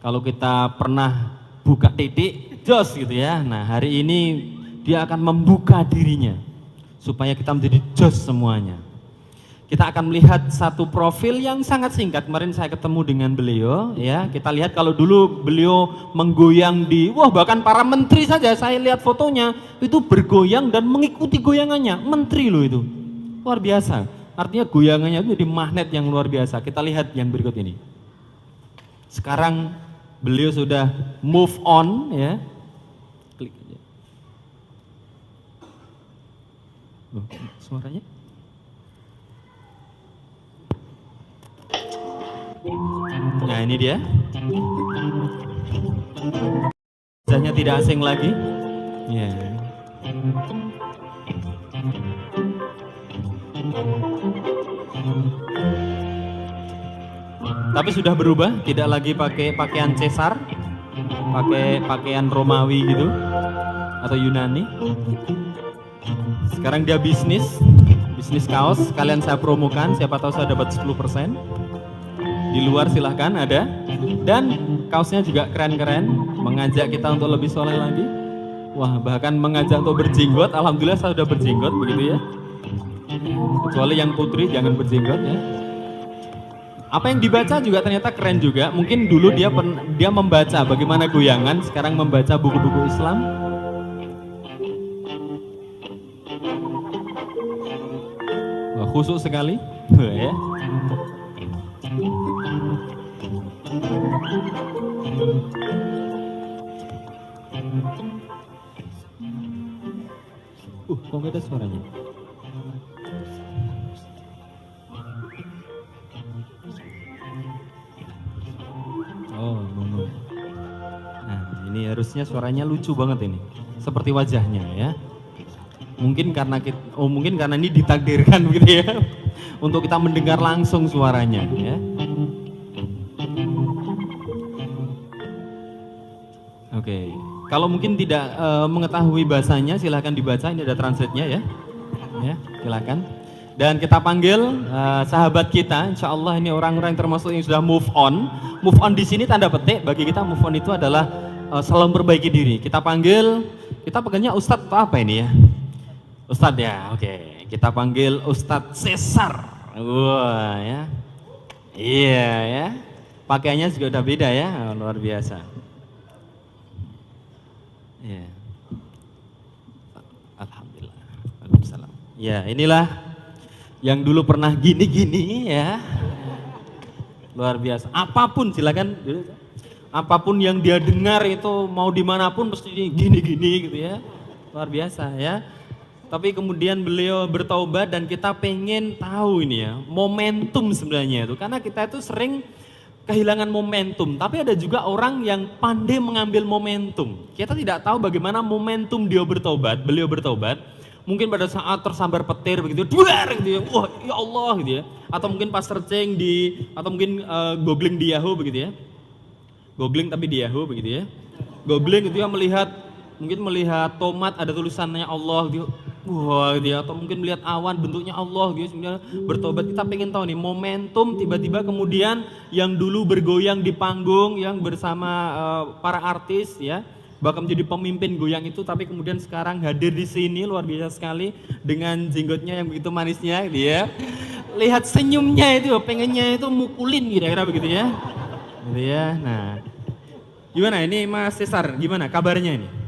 Kalau kita pernah buka titik, jos gitu ya. Nah hari ini dia akan membuka dirinya supaya kita menjadi jos semuanya. Kita akan melihat satu profil yang sangat singkat. Kemarin saya ketemu dengan beliau, ya. Kita lihat kalau dulu beliau menggoyang bahkan para menteri saja saya lihat fotonya itu bergoyang dan mengikuti goyangannya. Menteri loh itu, luar biasa. Artinya goyangannya itu jadi magnet yang luar biasa. Kita lihat yang berikut ini. Sekarang beliau sudah move on, ya. Klik aja. Loh, suaranya? Nah ini dia. Wajahnya tidak asing lagi. Ya. Tapi sudah berubah, tidak lagi pakai pakaian Caesar, pakai pakaian Romawi gitu atau Yunani. Sekarang dia bisnis kaos. Kalian saya promokan, siapa tahu saya dapat 10%. Di luar silahkan ada. Dan kaosnya juga keren-keren, mengajak kita untuk lebih soleh lagi. Wah, bahkan mengajak untuk berjenggot. Alhamdulillah saya sudah berjenggot begitu ya. Kecuali yang putri jangan berjenggot ya. Apa yang dibaca juga ternyata keren juga. Mungkin dulu dia membaca bagaimana goyangan, sekarang membaca buku-buku Islam. Wah, khusyuk sekali. Ya. Kok beda suaranya? Oh, no. Nah, ini harusnya suaranya lucu banget ini. Seperti wajahnya ya. Mungkin karena ini ditakdirkan gitu ya. Untuk kita mendengar langsung suaranya ya. Oke. Kalau mungkin tidak mengetahui bahasanya silahkan dibaca, ini ada translate-nya ya. Ya, silakan. Dan kita panggil sahabat kita, insya Allah ini orang-orang termasuk yang sudah move on. Move on di sini tanda petik, bagi kita move on itu adalah selalu memperbaiki diri. Kita panggilnya Ustadz atau apa ini ya? Ustadz ya, oke. Kita panggil Ustadz Caesar. Wah ya. Iya ya. Pakaiannya juga udah beda ya, luar biasa. Ya. Alhamdulillah. Waalaikumsalam. Ya, inilah yang dulu pernah gini-gini ya. Luar biasa. Apapun silakan. Apapun yang dia dengar itu mau dimanapun pasti gini-gini gitu ya. Luar biasa ya. Tapi kemudian beliau bertaubat dan kita pengen tahu ini ya, momentum sebenarnya itu. Karena kita itu sering kehilangan momentum, tapi ada juga orang yang pandai mengambil momentum. Kita tidak tahu bagaimana momentum beliau bertobat. Mungkin pada saat tersambar petir begitu, duar gitu ya, wah ya Allah gitu ya. Atau mungkin pas searching atau mungkin googling di Yahoo begitu ya. Googling tapi di Yahoo begitu ya. Googling gitu ya, mungkin melihat tomat ada tulisannya Allah gitu. Wah gitu ya, atau mungkin melihat awan bentuknya Allah gitu, sebenarnya bertobat. Kita pengen tahu nih momentum tiba-tiba kemudian yang dulu bergoyang di panggung yang bersama para artis ya, bahkan menjadi pemimpin goyang itu, tapi kemudian sekarang hadir di sini luar biasa sekali dengan jenggotnya yang begitu manisnya gitu ya. Lihat senyumnya itu, pengennya itu mukulin kira-kira begitu ya. Gitu ya. Nah, gimana ini Mas Caesar, gimana kabarnya ini?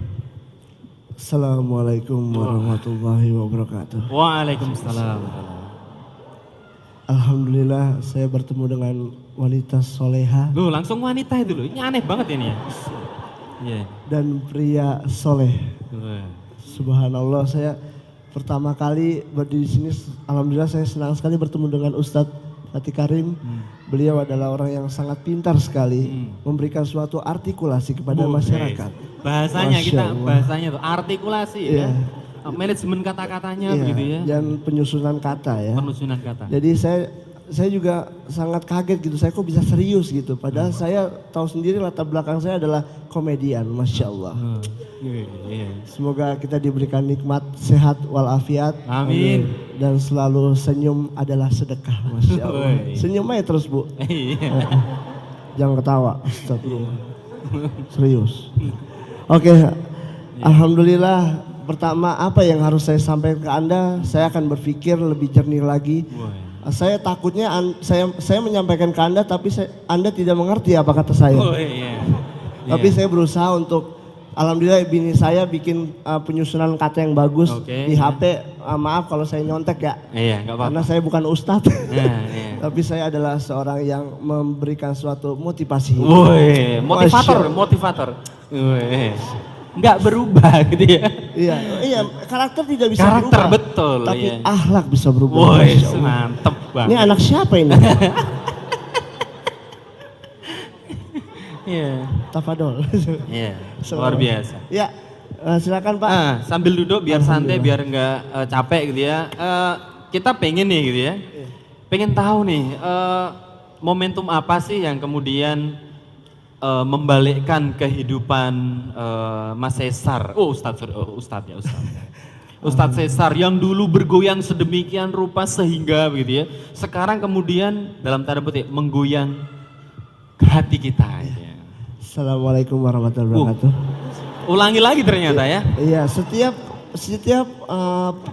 Assalamualaikum warahmatullahi wabarakatuh. Waalaikumsalam. Alhamdulillah saya bertemu dengan wanita soleha. Loh, langsung wanita itu loh, ini aneh banget ini ya. Yeah. Dan pria soleh. Subhanallah, saya pertama kali berdiri di sini. Alhamdulillah saya senang sekali bertemu dengan Ustadz Fatih Karim. Beliau adalah orang yang sangat pintar sekali memberikan suatu artikulasi kepada masyarakat. Bahasanya bahasanya tuh artikulasi ya. Manajemen kata-katanya begitu ya. Dan penyusunan kata ya. Penyusunan kata. Jadi saya juga sangat kaget gitu, saya kok bisa serius gitu. Padahal saya tahu sendiri latar belakang saya adalah komedian, Masya Allah. Semoga kita diberikan nikmat, sehat walafiat. Amin. Dan selalu senyum adalah sedekah, Masya Allah. Senyum aja terus Bu. Jangan ketawa. Astagfirullah. Serius. Oke. Alhamdulillah. Pertama, apa yang harus saya sampaikan ke Anda? Saya akan berpikir lebih jernih lagi. Saya takutnya saya menyampaikan ke Anda, tapi Anda tidak mengerti apa kata saya. Tapi saya berusaha untuk, alhamdulillah bini saya bikin penyusunan kata yang bagus di HP. Maaf kalau saya nyontek ya. Iya, nggak apa-apa. Karena saya bukan ustadz. Iya. Tapi saya adalah seorang yang memberikan suatu motivasi. Woi, motivator. Nggak berubah gitu ya. Iya, karakter tidak bisa Karakter berubah. betul. Tapi iya. akhlak bisa berubah. Woi, Masya Allah. mantep banget. Ini anak siapa ini? Iya. Tafadol. Iya, luar biasa. Ya, silakan Pak. Sambil duduk biar santai, biar nggak capek gitu ya. Kita pengen nih gitu ya. Pengen tahu nih, momentum apa sih yang kemudian membalikkan kehidupan Mas Sesar. Ustadz ya. Ustadz Sesar yang dulu bergoyang sedemikian rupa sehingga begitu ya. Sekarang kemudian dalam tanda petik menggoyang hati kita. Ya. Assalamualaikum warahmatullahi wabarakatuh. Ulangi lagi ternyata ya. Iya, setiap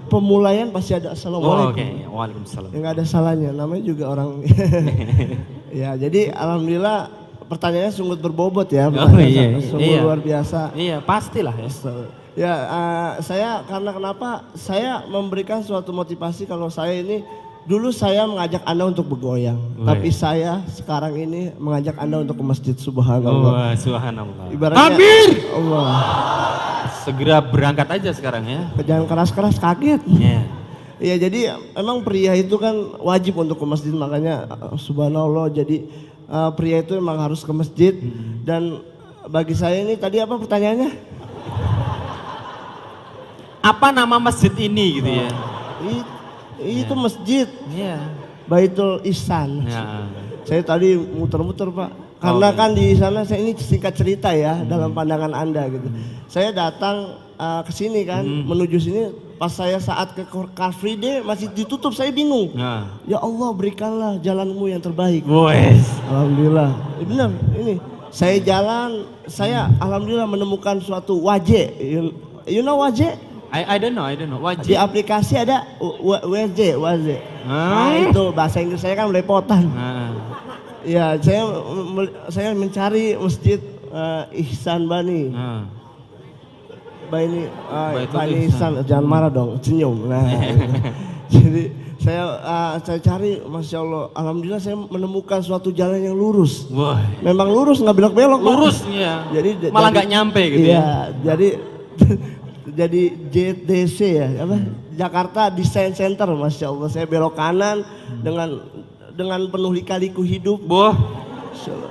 pemulaian pasti ada assalamualaikum. Oke. Waalaikumsalam. Yang ada salahnya, namanya juga orang. Ya, jadi alhamdulillah pertanyaannya sungguh berbobot ya. Sungguh luar biasa. Iya, pastilah ya. Ya, saya karena kenapa saya memberikan suatu motivasi kalau saya ini dulu saya mengajak Anda untuk bergoyang, tapi saya sekarang ini mengajak Anda untuk ke masjid. Subhanallah. Subhanallah. Ibaratnya Amin. Allah. Segera berangkat aja sekarang ya. Jangan keras-keras kaget. Iya. Iya, jadi emang pria itu kan wajib untuk ke masjid, makanya subhanallah jadi pria itu emang harus ke masjid. Dan bagi saya ini tadi apa pertanyaannya? Apa nama masjid ini gitu ya? Itu masjid. Iya. Baitul Ihsan. Ya. Saya tadi muter-muter Pak. Karena kan di sana saya ini singkat cerita ya dalam pandangan Anda gitu. Saya datang ke sini kan, menuju sini pas saya saat ke Car Free Day masih ditutup, saya bingung. Ya Allah, berikanlah jalanmu yang terbaik. Alhamdulillah. Benar, ini saya jalan, saya alhamdulillah menemukan suatu wajah. You know wajah? I don't know. Di aplikasi ada WJ. Nah itu bahasa Inggris saya kan belepotan. Ya, saya mencari masjid Ihsan Bani. Bani Ihsan, jangan marah dong, senyum. Nah, jadi saya cari, masya Allah, alhamdulillah saya menemukan suatu jalan yang lurus. Memang lurus, nggak belok-belok. Lurus ya. Jadi malah nggak nyampe gitu ya. Jadi JDC ya, apa? Jakarta Design Center, masya Allah. Saya belok kanan dengan penuh lika-liku hidup.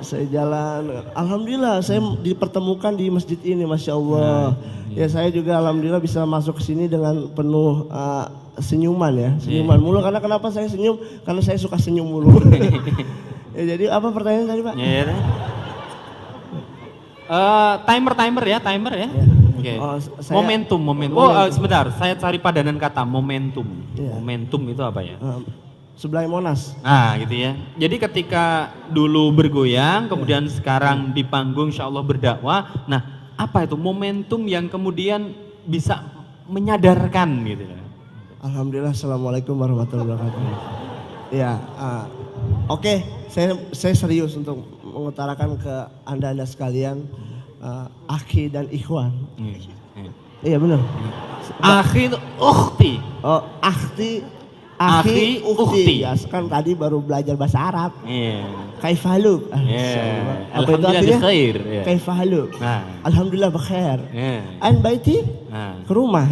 Saya jalan, alhamdulillah saya dipertemukan di masjid ini, masya Allah. Ya saya juga alhamdulillah bisa masuk ke sini dengan penuh senyuman ya, senyuman mulu. Karena kenapa saya senyum? Karena saya suka senyum mulu. Ya, jadi apa pertanyaan tadi Pak? Timer ya. Okay. Momentum. Sebentar, saya cari padanan kata momentum. Momentum itu apa ya? Sebelah Monas. Nah gitu ya. Jadi ketika dulu bergoyang, kemudian sekarang di panggung insya Allah berdakwah. Nah apa itu momentum yang kemudian bisa menyadarkan gitu? Alhamdulillah, assalamualaikum warahmatullahi wabarakatuh. Ya, oke. Saya serius untuk mengutarakan ke anda sekalian, akhi dan ikhwan. Iya benar. Akhi itu ukhti. Oh, akhi ukhti. Ya, kan tadi baru belajar bahasa Arab. Kaifahaluk. Apa itu artinya? Kaifahaluk. Alhamdulillah bakhair. An baiti? Ke rumah.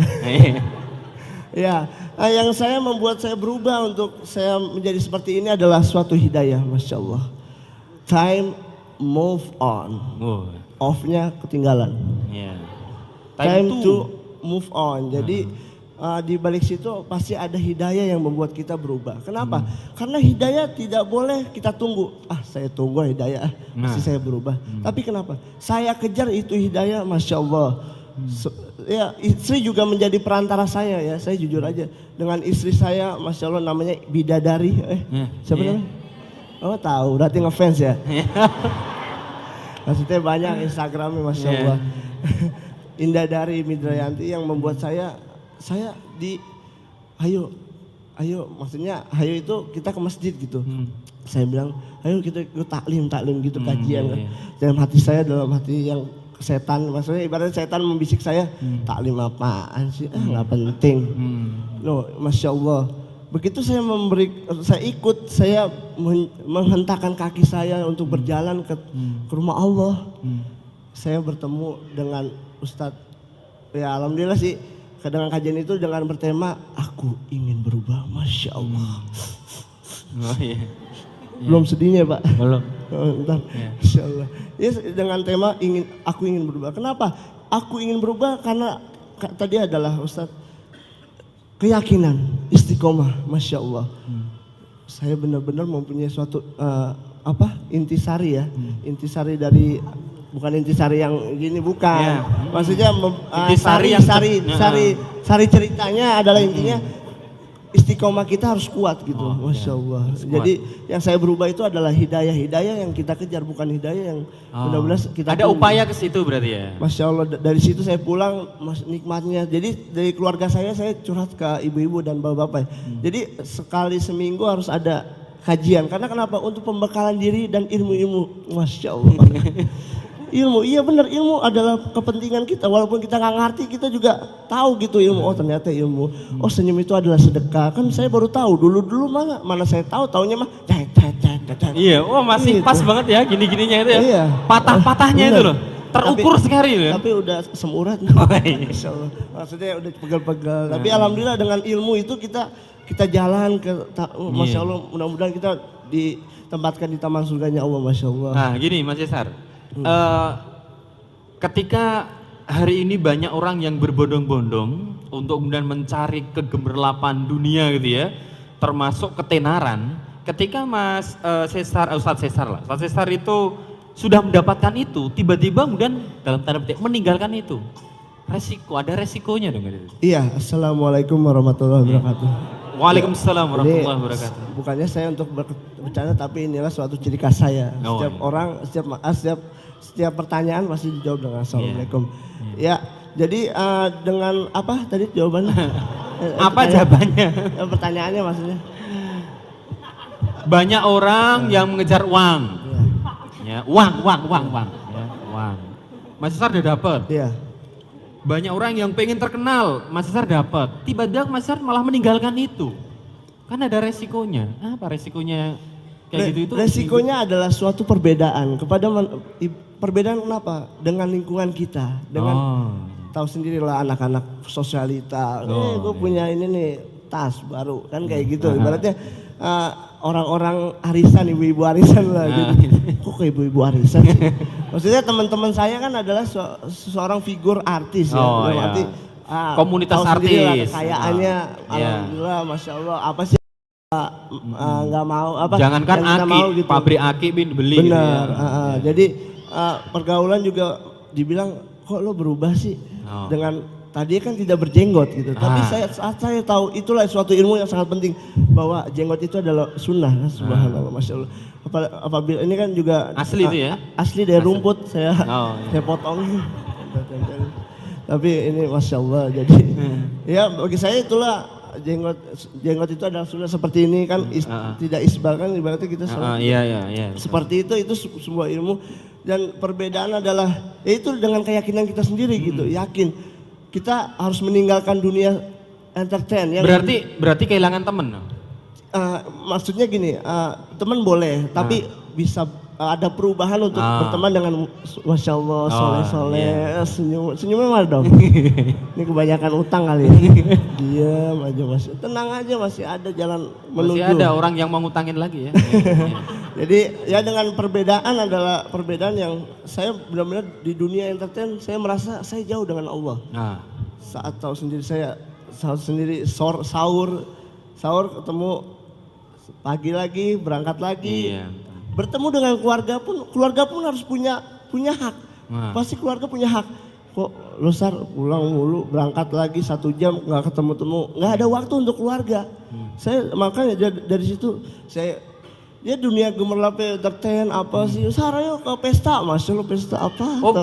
Ya, yang membuat saya berubah untuk saya menjadi seperti ini adalah suatu hidayah, masya Allah. Time move on. Off-nya ketinggalan. Time to move on. Jadi di balik situ pasti ada hidayah yang membuat kita berubah. Kenapa? Karena hidayah tidak boleh kita tunggu. Saya tunggu hidayah, pasti saya berubah. Tapi kenapa? Saya kejar itu hidayah, masya Allah. Ya, istri juga menjadi perantara saya ya. Saya jujur aja dengan istri saya, masya Allah, namanya Bidadari. Siapa namanya? Oh tahu, berarti ngefans ya. Maksudnya banyak Instagramnya Masya Allah. Indah dari Midrayanti yang membuat saya ayo maksudnya ayo itu kita ke masjid gitu. Saya bilang ayo kita ikut taklim gitu kajian kan. Dalam hati saya dalam hati yang setan, maksudnya ibaratnya setan membisik saya, taklim apaan sih, nggak penting. No, Masya Allah. Begitu saya ikut, saya menghentakkan kaki saya untuk berjalan ke rumah Allah. Saya bertemu dengan Ustadz, ya alhamdulillah sih, dengan kajian itu dengan bertema, aku ingin berubah, Masya Allah. Oh iya. Belum sedihnya Pak. Belum. Bentar, Insya Allah. Ya, dengan tema aku ingin berubah. Kenapa? Aku ingin berubah karena tadi adalah Ustadz keyakinan, istiqomah, Masya Allah. Saya benar-benar mempunyai suatu intisari ya, intisari dari bukan intisari yang gini bukan. Ya. Maksudnya Intisari sari ceritanya adalah intinya istiqomah kita harus kuat gitu, Masya Allah. Jadi yang saya berubah itu adalah hidayah yang kita kejar, bukan hidayah yang benar-benar kita. Ada upaya ke situ berarti ya. Masya Allah, dari situ saya pulang nikmatnya. Jadi dari keluarga saya curhat ke ibu-ibu dan bapak-bapak. Jadi sekali seminggu harus ada kajian. Karena kenapa? Untuk pembekalan diri dan ilmu-ilmu, Masya Allah. Ilmu, iya benar, ilmu adalah kepentingan kita. Walaupun kita nggak ngerti, kita juga tahu gitu ilmu. Oh ternyata ilmu. Oh senyum itu adalah sedekah. Kan saya baru tahu. Dulu mana saya tahu. Taunya mah. Iya. Oh masih gitu. pas banget ya gini-gininya itu ya. Iya. Patah-patahnya itu loh. Terukur sekali loh. Tapi udah semurat. Masya Allah. Maksudnya udah pegel-pegel. Tapi alhamdulillah dengan ilmu itu kita jalan ke. Masya Allah. Mudah-mudahan kita ditempatkan di taman surganya Allah. Masya Allah. Nah gini Mas Cesar. Ketika hari ini banyak orang yang berbondong-bondong untuk kemudian mencari kegemerlapan dunia gitu ya, termasuk ketenaran. Ketika Ustadz Cesar itu sudah mendapatkan itu, tiba-tiba kemudian dalam tanda petik meninggalkan itu, ada resikonya dong. Iya, assalamualaikum warahmatullahi wabarakatuh. Waalaikumsalam warahmatullahi wabarakatuh. Bukannya saya untuk bercanda, tapi inilah suatu ciri khas saya. Setiap orang, setiap pertanyaan pasti dijawab dengan assalamualaikum. Ya, jadi dengan apa tadi jawabannya? Apa jawabannya? Pertanyaannya maksudnya? Banyak orang yang mengejar uang. Ya, uang. Ya, uang. Mas Cesar udah dapat. Iya. Banyak orang yang pengen terkenal, Mas Cesar dapat. Tiba-tiba Mas Cesar malah meninggalkan itu. Kan ada resikonya. Apa resikonya kayak gitu itu? Resikonya adalah suatu perbedaan perbedaan kenapa? Dengan lingkungan kita, dengan tahu sendirilah anak-anak sosialita. Gue punya ini nih tas baru kan kayak gitu. Ibaratnya orang-orang arisan, ibu-ibu arisan lah. Gitu. Kok kayak ibu-ibu arisan sih? Maksudnya teman-teman saya kan adalah seorang figur artis ya. Arti, komunitas artis. Kekayaannya, alhamdulillah, Masya Allah. Apa sih? Nggak mau apa? Jangankan aki, gitu. Pabrik aki beli. Benar. Gitu ya. Jadi pergaulan juga dibilang kok lo berubah sih dengan tadi kan tidak berjenggot gitu. Tapi saat saya tahu itulah suatu ilmu yang sangat penting bahwa jenggot itu adalah sunnah. Subhanallah, Masya Allah. Apabila ini kan juga asli itu ya? Asli dari rumput saya potong. Tapi ini Masya Allah. Jadi ya bagi saya itulah jenggot itu adalah sunnah seperti ini kan tidak isbal kan ibaratnya kita iya. Seperti itu sebuah ilmu dan perbedaan adalah itu dengan keyakinan kita sendiri gitu, yakin kita harus meninggalkan dunia entertain yang berarti kehilangan temen. Maksudnya gini, teman boleh tapi bisa ada perubahan untuk berteman dengan Masya Allah, soleh-soleh, senyumnya mana dong? Ini kebanyakan utang kali ya. Diam aja masih, tenang aja masih ada jalan menuju. Masih ada orang yang mau ngutangin lagi ya. Jadi ya dengan perbedaan adalah perbedaan yang saya benar-benar di dunia entertain saya merasa saya jauh dengan Allah. Saat tahu sendiri sahur ketemu pagi lagi berangkat lagi. Iya. Bertemu dengan keluarga pun harus punya hak. Pasti keluarga punya hak. Kok lu Sar pulang mulu berangkat lagi 1 jam nggak ketemu, nggak ada waktu untuk keluarga. Saya makanya dari situ saya Ya dunia gemerlap entertain apa sih? Saraya ke pesta, masya Allah pesta apa? Oh,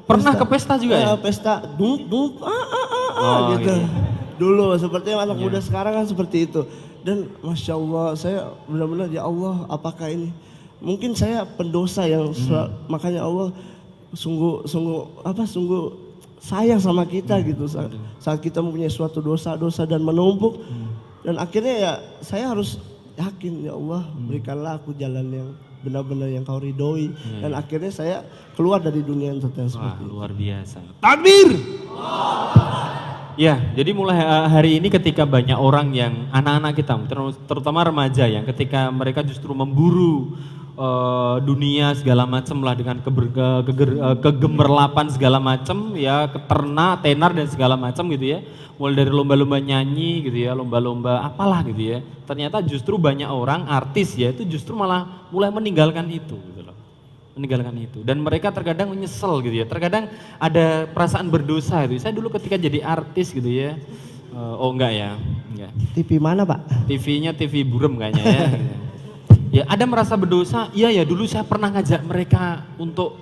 pernah ke pesta juga ya? Pesta, dung, Oh, gitu. iya. Dulu sepertinya anak Iya. muda sekarang kan seperti itu. Dan masya Allah saya benar-benar ya Allah apakah ini? Mungkin saya pendosa yang makanya Allah sungguh sayang sama kita gitu saat kita mempunyai suatu dosa-dosa dan menumpuk dan akhirnya ya saya harus yakin ya Allah berikanlah aku jalan yang benar-benar yang kau ridhoi dan akhirnya saya keluar dari dunia entertain Wah, seperti itu. luar biasa. Takbir. Ya, jadi mulai hari ini ketika banyak orang yang anak-anak kita, terutama remaja yang ketika mereka justru memburu dunia segala macam lah dengan kegemerlapan segala macam ya, tenar dan segala macam gitu ya. Mulai dari lomba-lomba nyanyi gitu ya, lomba-lomba apalah gitu ya. Ternyata justru banyak orang artis ya itu justru malah mulai meninggalkan itu gitu loh. Meninggalkan itu dan mereka terkadang menyesal gitu ya. Terkadang ada perasaan berdosa gitu. Saya dulu ketika jadi artis gitu ya. Oh enggak ya. Enggak. TV mana, Pak? TV-nya TV burem kayaknya ya. Gitu. Ya ada merasa berdosa, iya ya dulu saya pernah ngajak mereka untuk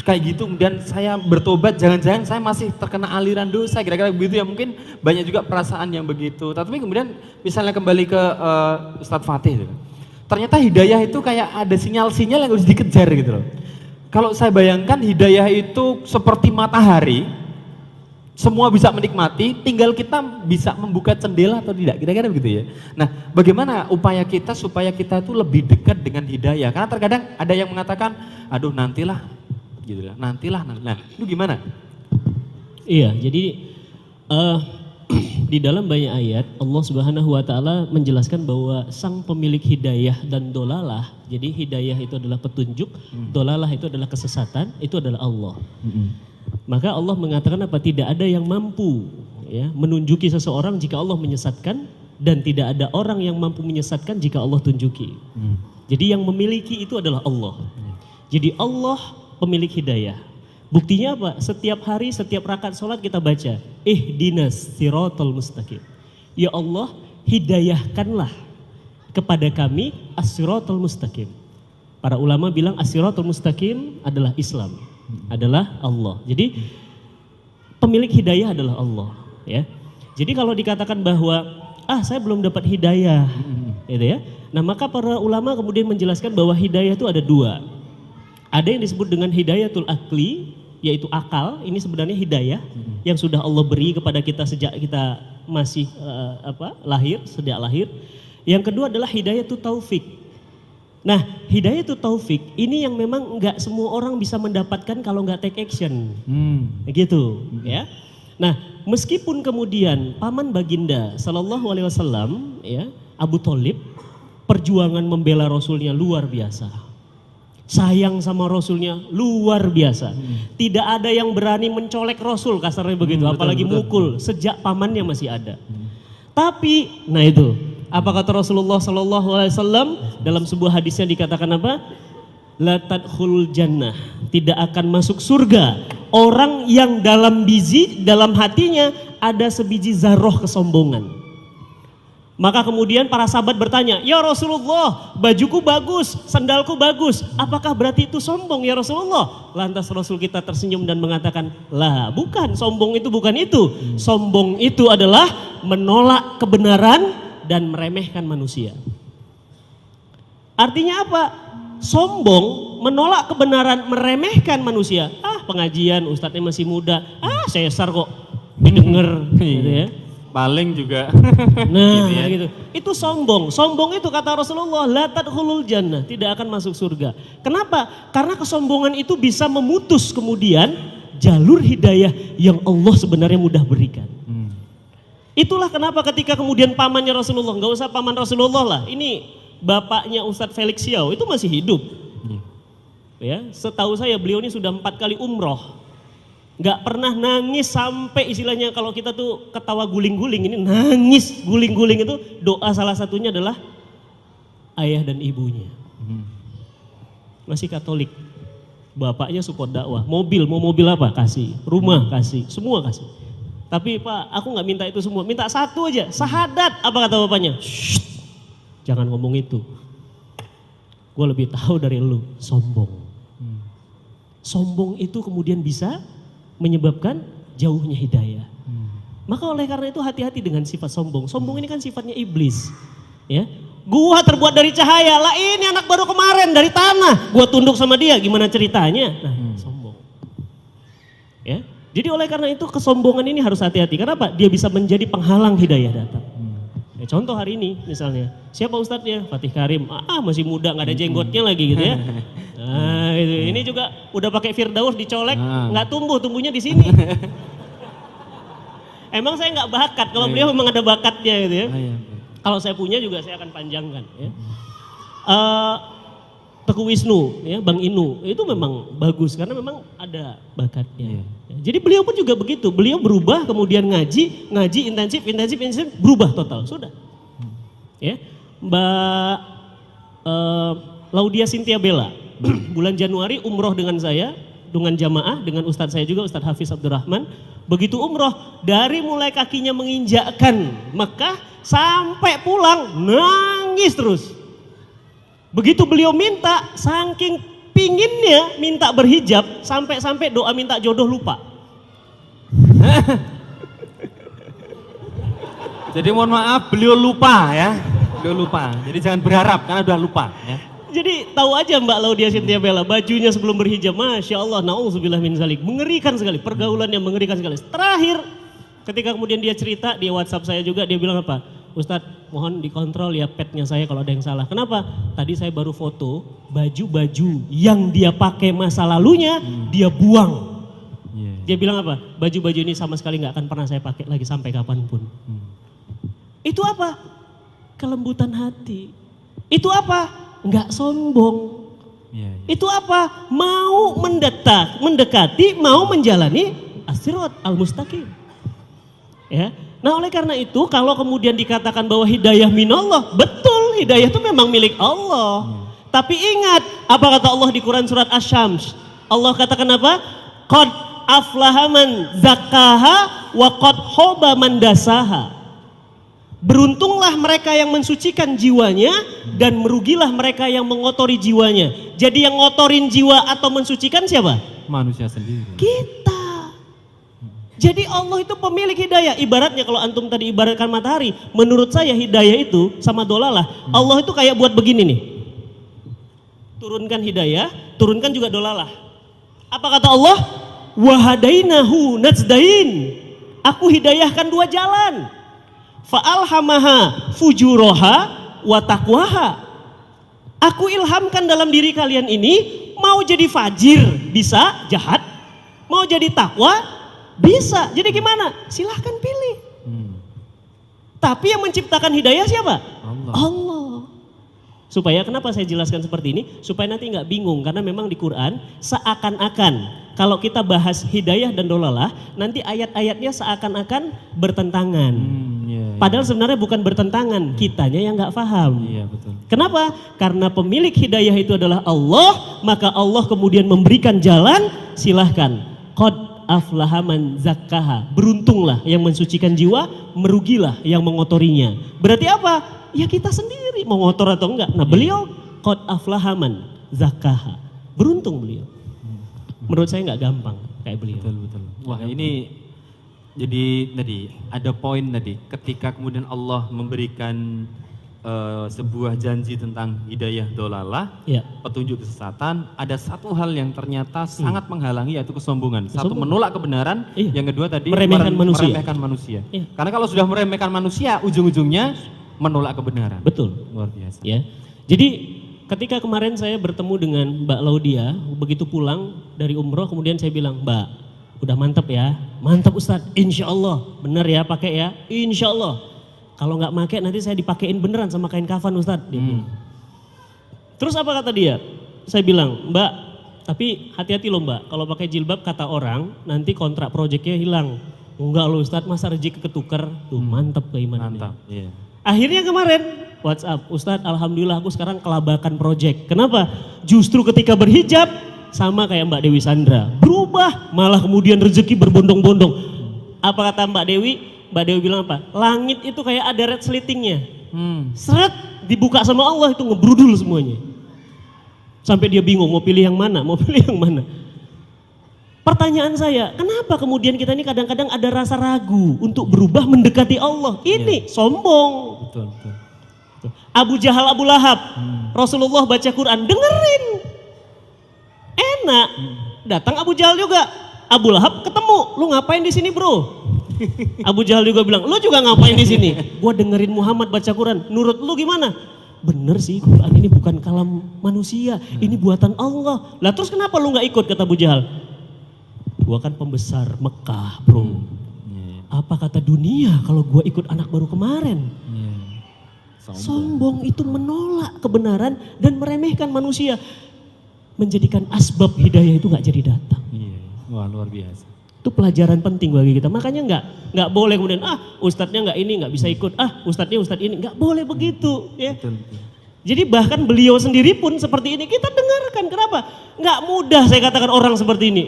kayak gitu, kemudian saya bertobat, jangan-jangan saya masih terkena aliran dosa, kira-kira begitu ya, mungkin banyak juga perasaan yang begitu. Tapi kemudian misalnya kembali ke Ustadz Fatih, ternyata hidayah itu kayak ada sinyal-sinyal yang harus dikejar gitu loh. Kalau saya bayangkan hidayah itu seperti matahari, semua bisa menikmati, tinggal kita bisa membuka jendela atau tidak, kira-kira begitu ya. Nah, bagaimana upaya kita supaya kita itu lebih dekat dengan hidayah? Karena terkadang ada yang mengatakan, aduh nantilah, gitu lah, nantilah. Nah, itu gimana? Iya, jadi di dalam banyak ayat Allah Subhanahu wa taala menjelaskan bahwa sang pemilik hidayah dan dolalah, jadi hidayah itu adalah petunjuk, dolalah itu adalah kesesatan, itu adalah Allah. Maka Allah mengatakan apa? Tidak ada yang mampu ya menunjuki seseorang jika Allah menyesatkan dan tidak ada orang yang mampu menyesatkan jika Allah tunjuki. Jadi yang memiliki itu adalah Allah. Jadi Allah pemilik hidayah. Buktinya apa? Setiap hari, setiap rakaat sholat kita baca ihdinas siratal mustaqim. Ya Allah, hidayahkanlah kepada kami as-siratal mustaqim. Para ulama bilang as-siratal mustaqim adalah Islam, adalah Allah. Jadi pemilik hidayah adalah Allah, ya. Jadi kalau dikatakan bahwa saya belum dapat hidayah, gitu ya. Nah, maka para ulama kemudian menjelaskan bahwa hidayah itu ada dua. Ada yang disebut dengan hidayatul akli, yaitu akal. Ini sebenarnya hidayah yang sudah Allah beri kepada kita sejak kita masih lahir, sejak lahir. Yang kedua adalah hidayatul taufik. Nah, hidayatul taufik ini yang memang enggak semua orang bisa mendapatkan kalau enggak take action. Gitu, ya. Nah, meskipun kemudian paman baginda sallallahu alaihi wasallam ya, Abu Thalib perjuangan membela Rasulnya luar biasa. Sayang sama Rasulnya luar biasa. Tidak ada yang berani mencolek Rasul, kasarnya begitu, apalagi mukul sejak pamannya masih ada. Tapi, nah itu, apa kata Rasulullah Sallallahu Alaihi Wasallam dalam sebuah hadisnya dikatakan apa? La tadkhulul jannah, tidak akan masuk surga orang yang dalam hatinya ada sebiji zarroh kesombongan. Maka kemudian para sahabat bertanya, ya Rasulullah, bajuku bagus, sandalku bagus, apakah berarti itu sombong ya Rasulullah? Lantas Rasul kita tersenyum dan mengatakan, lah bukan, sombong itu bukan itu. Sombong itu adalah menolak kebenaran dan meremehkan manusia. Artinya apa? Sombong, menolak kebenaran, meremehkan manusia. Pengajian, ustadznya masih muda, sesar kok, didengar gitu ya. Paling juga. Nah, gitu ya. gitu. Itu sombong. Sombong itu kata Rasulullah, la tadkhulul jannah, tidak akan masuk surga. Kenapa? Karena kesombongan itu bisa memutus kemudian jalur hidayah yang Allah sebenarnya mudah berikan. Itulah kenapa ketika kemudian pamannya Rasulullah, nggak usah paman Rasulullah lah, ini bapaknya Ustadz Felix Xiao itu masih hidup. Ya, setahu saya beliau ini sudah 4 kali umroh. Nggak pernah nangis sampai istilahnya kalau kita tuh ketawa guling-guling, ini nangis guling-guling itu doa salah satunya adalah ayah dan ibunya. Masih Katolik, bapaknya support dakwah, mau mobil apa kasih, rumah kasih, semua kasih. Tapi Pak, aku nggak minta itu semua, minta satu aja, syahadat. Apa kata bapaknya? Shh, jangan ngomong itu. gue lebih tahu dari lu, sombong. Sombong itu kemudian bisa menyebabkan jauhnya hidayah. Maka oleh karena itu hati-hati dengan sifat sombong. Sombong ini kan sifatnya iblis. Ya, gua terbuat dari cahaya, lah ini anak baru kemarin dari tanah. Gua tunduk sama dia, gimana ceritanya? Nah, sombong. Ya, jadi oleh karena itu kesombongan ini harus hati-hati. Kenapa? Dia bisa menjadi penghalang hidayah datang. Ya, contoh hari ini misalnya, siapa ustadznya? Fatih Karim. Masih muda, nggak ada jenggotnya lagi gitu ya. Nah, ini juga udah pakai Firdaus dicolek, nggak tumbuhnya di sini. Emang saya nggak bakat, kalau beliau memang ada bakatnya gitu ya. Kalau saya punya juga saya akan panjangkan. Ya. Teguh Wisnu, ya, Bang Inu, itu memang bagus karena memang ada bakatnya. Ya, jadi beliau pun juga begitu, beliau berubah kemudian ngaji intensif, berubah total, sudah. Ya, Mbak Laudia Cynthia Bella, bulan Januari umroh dengan saya, dengan jamaah, dengan Ustadz saya juga, Ustadz Hafiz Abdurrahman. Begitu umroh, dari mulai kakinya menginjakkan Mekah sampai pulang nangis terus. Begitu beliau minta, saking pinginnya minta berhijab, sampai doa minta jodoh lupa. Jadi mohon maaf, beliau lupa ya. Beliau lupa, jadi jangan berharap karena udah lupa ya. Jadi tahu aja Mbak Laudia Cynthia Bella, bajunya sebelum berhijab, Masya Allah, na'udzubillah min zalik, mengerikan sekali, pergaulannya mengerikan sekali. Terakhir, ketika kemudian dia cerita, di WhatsApp saya juga, dia bilang apa? Ustadz, mohon dikontrol ya petnya saya kalau ada yang salah. Kenapa? Tadi saya baru foto, baju-baju yang dia pakai masa lalunya, dia buang. Dia bilang apa? Baju-baju ini sama sekali gak akan pernah saya pakai lagi sampai kapanpun. Itu apa? Kelembutan hati. Itu apa? Enggak sombong. Itu apa? Mau mendekati, mau menjalani as-sirat al-mustaqim. Ya. Nah, oleh karena itu kalau kemudian dikatakan bahwa hidayah minallah, betul, hidayah itu memang milik Allah. Tapi ingat, apa kata Allah di Quran surat Asy-Syams? Allah katakan apa? Qad aflaha man zakkaha wa qad khaba man dasaha. Beruntunglah mereka yang mensucikan jiwanya dan merugilah mereka yang mengotori jiwanya. Jadi yang ngotorin jiwa atau mensucikan siapa? Manusia sendiri. Kita. Jadi Allah itu pemilik hidayah. Ibaratnya kalau antum tadi ibaratkan matahari, menurut saya hidayah itu sama dolalah. Allah itu kayak buat begini nih. Turunkan hidayah, turunkan juga dolalah. Apa kata Allah? Wahadainahu najdain. Aku hidayahkan dua jalan. Fa'alhamaha fujuroha wa taqwaha. Aku ilhamkan dalam diri kalian ini, mau jadi fajir bisa jahat, mau jadi takwa bisa. Jadi gimana? Silahkan pilih. Tapi yang menciptakan hidayah siapa? Allah. Supaya kenapa saya jelaskan seperti ini? Supaya nanti nggak bingung, karena memang di Quran seakan-akan kalau kita bahas hidayah dan dolalah, nanti ayat-ayatnya seakan-akan bertentangan. Padahal sebenarnya bukan bertentangan, kitanya yang nggak paham. Iya, betul. Kenapa? Karena pemilik hidayah itu adalah Allah, maka Allah kemudian memberikan jalan, silahkan. Qad aflaha man zakkaha. Beruntunglah yang mensucikan jiwa, merugilah yang mengotorinya. Berarti apa? Ya kita sendiri mau ngotor atau enggak. Nah beliau qad aflaha man zakkaha. Beruntung beliau. Menurut saya nggak gampang kayak beliau. Betul. Wah, ini jadi tadi ada poin tadi ketika kemudian Allah memberikan sebuah janji tentang hidayah dolalah, petunjuk kesesatan, ada satu hal yang ternyata sangat menghalangi, yaitu kesombongan. Satu, menolak kebenaran, yang kedua tadi meremehkan manusia. Karena kalau sudah meremehkan manusia, ujung-ujungnya menolak kebenaran. Betul. Luar biasa. Ya. Jadi ketika kemarin saya bertemu dengan Mbak Laudia, begitu pulang dari umroh kemudian saya bilang, Mbak, udah mantap ya? Mantap Ustadz, insya Allah. Bener ya pakai ya? Insya Allah. Kalau nggak pakai nanti saya dipakein beneran sama kain kafan Ustadz. Terus apa kata dia? Saya bilang, Mbak, tapi hati-hati loh Mbak, kalau pakai jilbab kata orang nanti kontrak proyeknya hilang. Enggak loh Ustadz, masa rezeki ketukar? Tuh mantap keimanannya. Mantap, iya. Akhirnya kemarin WhatsApp, Ustadz alhamdulillah aku sekarang kelabakan proyek. Kenapa? Justru ketika berhijab sama kayak Mbak Dewi Sandra, berubah malah kemudian rezeki berbondong-bondong. Apa kata Mbak Dewi? Mbak Dewi bilang apa? Langit itu kayak ada red slitingnya. Seret dibuka sama Allah itu ngebrudul semuanya. Sampai dia bingung mau pilih yang mana, mau pilih yang mana. Pertanyaan saya, kenapa kemudian kita ini kadang-kadang ada rasa ragu untuk berubah mendekati Allah? Ini sombong. Betul, betul. Abu Jahal, Abu Lahab, Rasulullah baca Quran, dengerin. Enak. Datang Abu Jahal juga. Abu Lahab ketemu, lu ngapain di sini bro? Abu Jahal juga bilang, lu juga ngapain di sini? Gua dengerin Muhammad baca Quran. Menurut lu gimana? Bener sih, Quran ini bukan kalam manusia, ini buatan Allah. Lah terus kenapa lu nggak ikut, kata Abu Jahal? Gua kan pembesar Mekah bro. Apa kata dunia kalau gua ikut anak baru kemarin? Sombong itu menolak kebenaran dan meremehkan manusia. Menjadikan asbab hidayah itu nggak jadi datang. Wah, luar biasa. Itu pelajaran penting bagi kita. Makanya nggak boleh kemudian ustadznya nggak ini nggak bisa ikut, ustadznya ustadz ini, nggak boleh begitu ya. Betul, betul. Jadi bahkan beliau sendiri pun seperti ini kita dengarkan. Kenapa? Nggak mudah saya katakan orang seperti ini.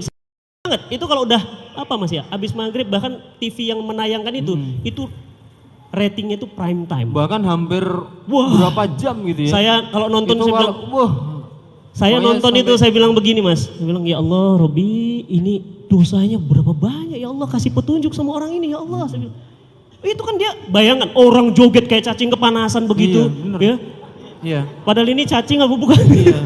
Banget. Itu kalau udah apa mas ya, habis maghrib bahkan TV yang menayangkan itu ratingnya itu prime time. Bahkan hampir berapa jam gitu ya. Saya kalau nonton itu saya bilang, saya nonton itu saya bilang begini mas, saya bilang ya Allah Robi ini dosanya berapa banyak ya Allah, kasih petunjuk sama orang ini ya Allah. Saya bilang, itu kan dia bayangkan orang joget kayak cacing kepanasan begitu, ya. Iya. Padahal ini cacing apa bukan? Iya.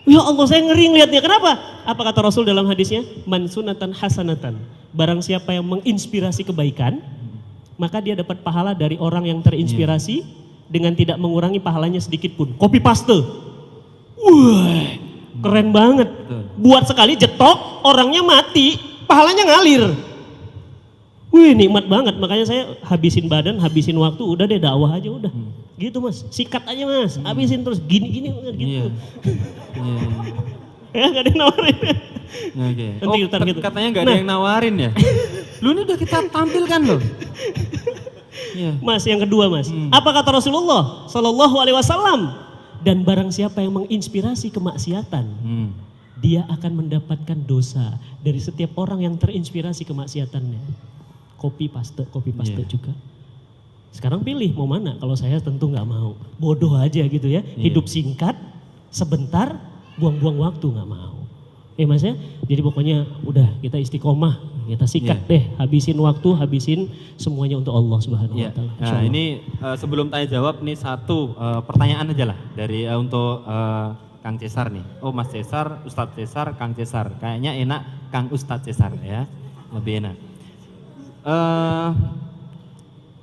Ya Allah saya ngeri ngeliatnya. Kenapa? Apa kata Rasul dalam hadisnya? Man sunatan hasanatan. Barang siapa yang menginspirasi kebaikan, maka dia dapat pahala dari orang yang terinspirasi dengan tidak mengurangi pahalanya sedikit pun. Copy paste. Wah, keren banget. Buat sekali jetok, orangnya mati, pahalanya ngalir. Wih, nikmat banget. Makanya saya habisin badan, habisin waktu, udah deh dakwah aja udah. Gitu mas, sikat aja mas, habisin terus gini-gini gitu. Ya gak ada yang nawarin. Oke. Gitu. Katanya gak ada yang nawarin ya? Lu ini udah kita tampilkan loh. Mas, yang kedua mas, apa kata Rasulullah Sallallahu Alaihi Wasallam? Dan barang siapa yang menginspirasi kemaksiatan, dia akan mendapatkan dosa dari setiap orang yang terinspirasi kemaksiatannya. Copy paste juga. Sekarang pilih mau mana? Kalau saya tentu nggak mau, bodoh aja gitu ya. Hidup singkat, sebentar, buang-buang waktu nggak mau. Mas ya, jadi pokoknya udah kita istiqomah, kita sikat deh, habisin waktu, habisin semuanya untuk Allah Subhanahu Wa Taala. Nah ini sebelum tanya jawab nih satu pertanyaan aja lah dari untuk Kang Cesar nih. Oh Mas Cesar, Ustadz Cesar, Kang Cesar. Kayaknya enak Kang Ustadz Cesar ya, lebih enak.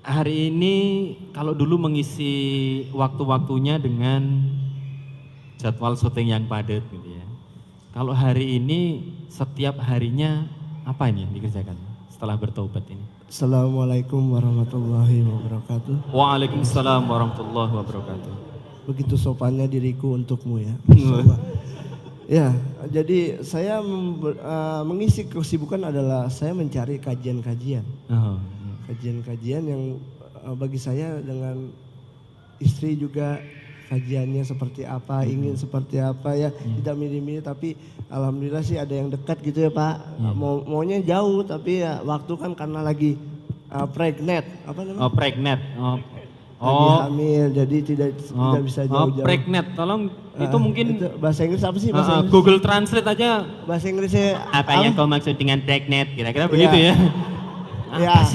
Hari ini kalau dulu mengisi waktu-waktunya dengan jadwal syuting yang padat gitu ya. Kalau hari ini setiap harinya apa ini yang dikerjakan setelah bertaubat ini? Assalamualaikum warahmatullahi wabarakatuh. Waalaikumsalam warahmatullahi wabarakatuh. Begitu sopannya diriku untukmu ya. Ya, jadi saya mengisi kesibukan adalah saya mencari kajian-kajian. Kajian-kajian yang bagi saya dengan istri juga kajiannya seperti apa, ingin seperti apa ya, tidak milih-milih tapi alhamdulillah sih ada yang dekat gitu ya Pak. Maunya jauh tapi ya waktu kan karena lagi pregnant, apa namanya? Oh, pregnant. Lagi hamil jadi tidak bisa jauh-jauh. Oh, pregnant. Tolong itu mungkin itu bahasa Inggris apa sih bahasa Inggris? Google Translate aja. Bahasa Inggrisnya apa yang kau maksud dengan pregnant? Kira-kira begitu ya. Ya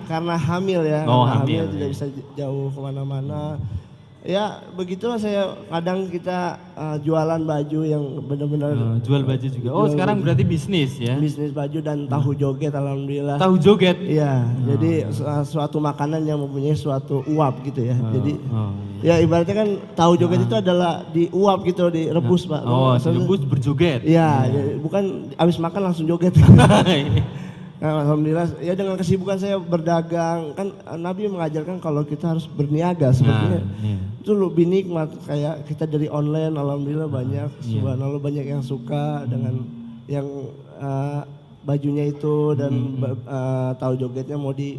karena hamil ya. Oh, karena hamil tidak bisa jauh kemana-mana. Ya begitulah saya kadang kita jualan baju yang benar-benar jual baju juga. Oh sekarang berarti bisnis ya? Bisnis baju dan tahu joget alhamdulillah. Tahu joget? Iya, jadi suatu makanan yang mempunyai suatu uap gitu ya. Jadi ya ibaratnya kan tahu joget itu adalah diuap gitu, direbus Pak. Oh direbus berjoget? Iya, bukan habis makan langsung joget. Nah, alhamdulillah ya dengan kesibukan saya berdagang kan Nabi mengajarkan kalau kita harus berniaga sepertinya itu lebih nikmat kayak kita dari online alhamdulillah banyak subhanallah banyak yang suka dengan yang bajunya itu dan tahu jogetnya mau di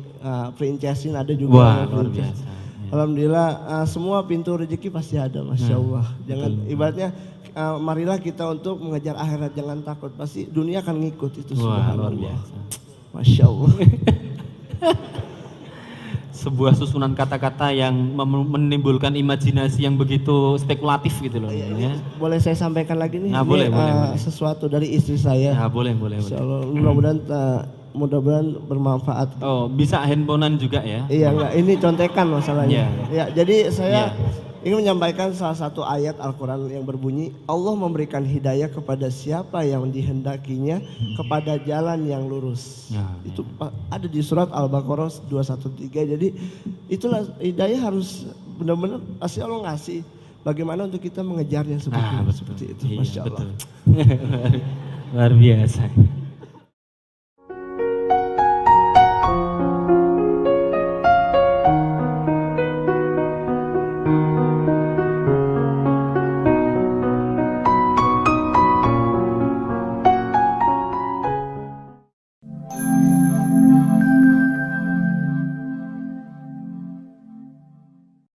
franchise-in ada juga. Wah, luar biasa. Alhamdulillah semua pintu rezeki pasti ada Masya Allah. Jangan ibaratnya marilah kita untuk mengejar akhirat jangan takut pasti dunia akan ngikut itu. Wah, luar biasa. Masya Allah. sebuah susunan kata-kata yang menimbulkan imajinasi yang begitu spekulatif gitu loh. Ya. Boleh saya sampaikan lagi nih? Nah, boleh. Sesuatu dari istri saya. Nah, boleh. Insya Allah, mudah-mudahan bermanfaat. Oh, bisa handphonean juga ya? Iya, enggak, ini contekan masalahnya. Ya, jadi saya ingin menyampaikan salah satu ayat Al-Quran yang berbunyi, Allah memberikan hidayah kepada siapa yang dihendakinya kepada jalan yang lurus. Itu ada di surat Al-Baqarah 213. Jadi itulah hidayah harus benar-benar pasti Allah ngasih. Bagaimana untuk kita mengejarnya seperti itu. Iya, Masya Allah. betul. Luar biasa.